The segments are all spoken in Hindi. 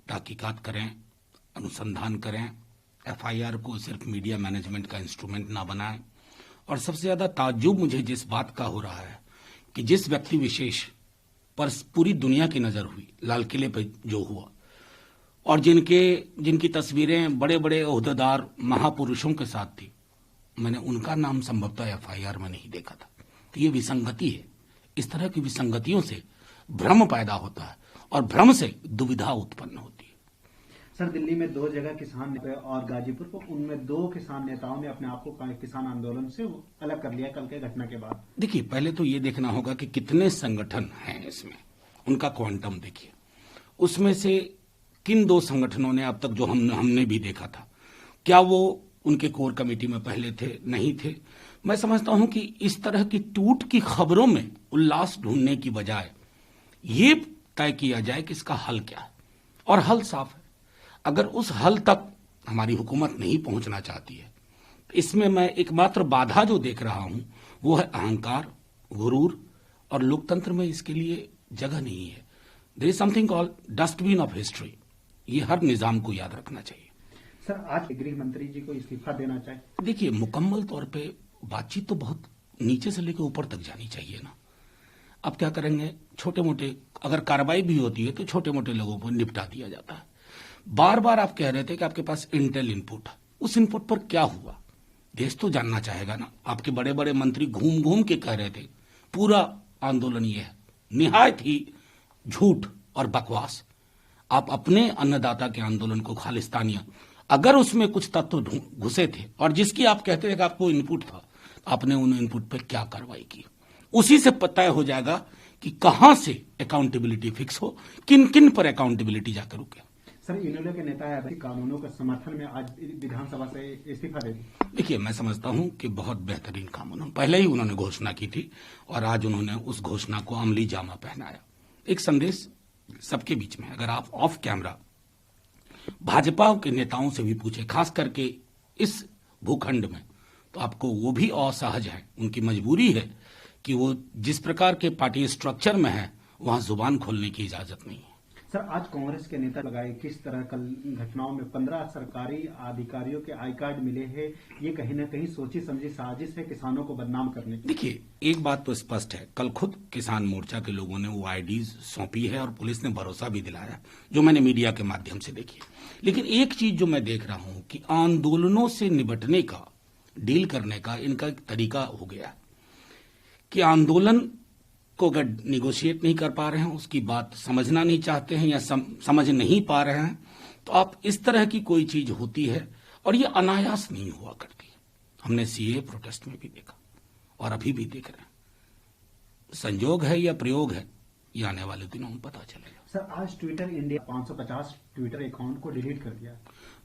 तहकीकात करें, अनुसंधान करें, एफआईआर को सिर्फ मीडिया मैनेजमेंट का इंस्ट्रूमेंट ना बनाएं। और सबसे ज्यादा ताज्जुब मुझे जिस बात का हो रहा है कि जिस व्यक्ति विशेष पर पूरी दुनिया की नजर हुई, लाल किले पर जो हुआ, और जिनकी तस्वीरें बड़े बड़े ओहदेदार महापुरुषों के साथ थी, मैंने उनका नाम संभवतः एफआईआर में नहीं देखा था। तो ये विसंगति है। इस तरह की विसंगतियों से भ्रम पैदा होता है और भ्रम से दुविधा उत्पन्न होती है। सर, दिल्ली में 2 जगह किसान और गाजीपुर को, उनमें 2 किसान नेताओं ने अपने आप को किसान आंदोलन से अलग कर लिया कल के घटना के बाद। देखिए, पहले तो ये देखना होगा कि कितने संगठन हैं इसमें, उनका क्वांटम देखिए। उसमें से किन 2 संगठनों ने अब तक जो हमने भी देखा था, क्या वो उनके कोर कमेटी में पहले थे, नहीं थे? मैं समझता हूं कि इस तरह की टूट की खबरों में उल्लास ढूंढने की बजाय ये तय किया जाए कि इसका हल क्या है। और हल साफ है। अगर उस हल तक हमारी हुकूमत नहीं पहुंचना चाहती है, तो इसमें मैं एकमात्र बाधा जो देख रहा हूं वो है अहंकार, गुरूर, और लोकतंत्र में इसके लिए जगह नहीं है। There is something called dustbin of history. ये हर निजाम को याद रखना चाहिए। सर, आज गृह मंत्री जी को इस्तीफा देना चाहिए। देखिए, मुकम्मल तौर पे बातचीत तो बहुत नीचे से लेकर ऊपर तक जानी चाहिए ना। अब क्या करेंगे, छोटे मोटे अगर कार्रवाई भी होती है तो छोटे मोटे लोगों को निपटा दिया जाता है। बार बार आप कह रहे थे कि आपके पास इंटेल इनपुट है, उस इनपुट पर क्या हुआ देश तो जानना चाहेगा ना। आपके बड़े बड़े मंत्री घूम घूम के कह रहे थे पूरा आंदोलन ये है, निहायत ही झूठ और बकवास। आप अपने अन्नदाता के आंदोलन को खालिस्तानिया, अगर उसमें कुछ तत्व घुसे थे और जिसकी आप कहते थे कि आपको इनपुट था, आपने उन इनपुट पर क्या कार्रवाई की, उसी से पता हो जाएगा कि कहां से अकाउंटेबिलिटी फिक्स हो, किन किन पर अकाउंटेबिलिटी जाकर रुके। सर, इनेलो के नेता है कानूनों के समर्थन में आज विधानसभा से इस्तीफा दे दी। देखिए, मैं समझता हूं कि बहुत बेहतरीन काम पहले ही उन्होंने घोषणा की थी और आज उन्होंने उस घोषणा को अमली जामा पहनाया। एक संदेश सबके बीच में, अगर आप ऑफ कैमरा भाजपा के नेताओं से भी पूछे, खास करके इस भूखंड में, तो आपको वो भी असहज है, उनकी मजबूरी है कि वो जिस प्रकार के पार्टी स्ट्रक्चर में है वहां जुबान खोलने की इजाजत नहीं है। सर, आज कांग्रेस के नेता लगाए किस तरह कल घटनाओं में 15 सरकारी अधिकारियों के आई कार्ड मिले हैं, ये कहीं ना कहीं सोची समझी साजिश है किसानों को बदनाम करने की। देखिए, एक बात तो स्पष्ट है, कल खुद किसान मोर्चा के लोगों ने वो आईडीज सौंपी है और पुलिस ने भरोसा भी दिलाया, जो मैंने मीडिया के माध्यम से देखी। लेकिन एक चीज जो मैं देख रहा हूं कि आंदोलनों से निपटने का, डील करने का इनका एक तरीका हो गया कि आंदोलन को अगर निगोशिएट नहीं कर पा रहे हैं, उसकी बात समझना नहीं चाहते हैं या समझ नहीं पा रहे हैं, तो आप इस तरह की कोई चीज होती है और ये अनायास नहीं हुआ करती। हमने सीए प्रोटेस्ट में भी देखा और अभी भी देख रहे हैं। संयोग है या प्रयोग है, ये आने वाले दिनों में पता चलेगा। सर, आज ट्विटर इंडिया 550 ट्विटर अकाउंट को डिलीट कर दिया।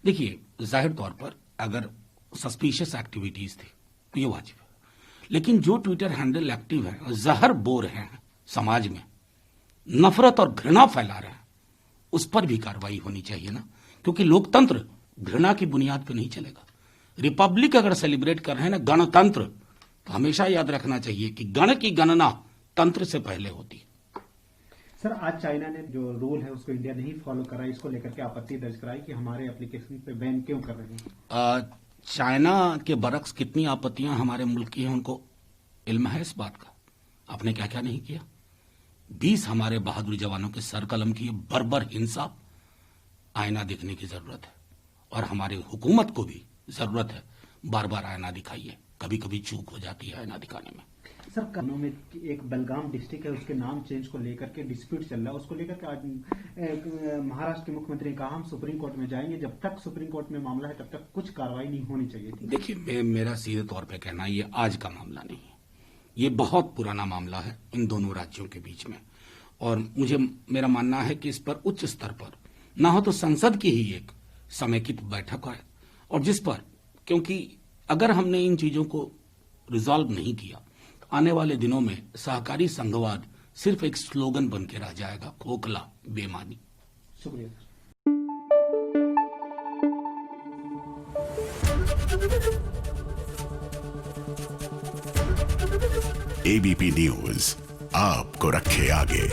देखिए, जाहिर तौर पर अगर सस्पिशियस एक्टिविटीज थी तो ये वाजिब है, लेकिन जो ट्विटर हैंडल एक्टिव है, जहर बो रहे हैं समाज में, नफरत और घृणा फैला रहे हैं, उस पर भी कार्रवाई होनी चाहिए ना, क्योंकि लोकतंत्र घृणा की बुनियाद पर नहीं चलेगा। रिपब्लिक अगर सेलिब्रेट कर रहे हैं ना, गणतंत्र, तो हमेशा याद रखना चाहिए कि गण की गणना तंत्र से पहले होती है। सर, आज चाइना ने जो रूल है उसको इंडिया नहीं फॉलो कर रहा है, इसको लेकर के आपत्ति दर्ज कराई कि हमारे एप्लीकेशन पे बैन क्यों कर रहे हैं। चाइना के बरक्स कितनी आपत्तियां हमारे मुल्क की हैं, उनको इल्म है इस बात का। आपने क्या क्या नहीं किया। 20 हमारे बहादुर जवानों के सर कलम की बर्बर हिंसा, आईना देखने की जरूरत है और हमारी हुकूमत को भी जरूरत है बार बार आईना दिखाइए। कभी कभी चूक हो जाती है आईना दिखाने में। सर, कानून में एक बेलगाम डिस्ट्रिक्ट है, उसके नाम चेंज को लेकर के डिस्प्यूट चल रहा है, उसको लेकर के आज महाराष्ट्र के मुख्यमंत्री ने कहा हम सुप्रीम कोर्ट में जाएंगे, जब तक सुप्रीम कोर्ट में मामला है तब तक कुछ कार्रवाई नहीं होनी चाहिए थी। देखिए, मेरा सीधे तौर पे कहना, ये आज का मामला नहीं है, ये बहुत पुराना मामला है इन दोनों राज्यों के बीच में। और मेरा मानना है कि इस पर उच्च स्तर पर ना हो तो संसद की ही एक समेकित बैठक है, और जिस पर, क्योंकि अगर हमने इन चीजों को रिजॉल्व नहीं किया, आने वाले दिनों में सहकारी संघवाद सिर्फ एक स्लोगन बन के रह जाएगा, खोखला, बेमानी। शुक्रिया। एबीपी न्यूज आपको रखे आगे।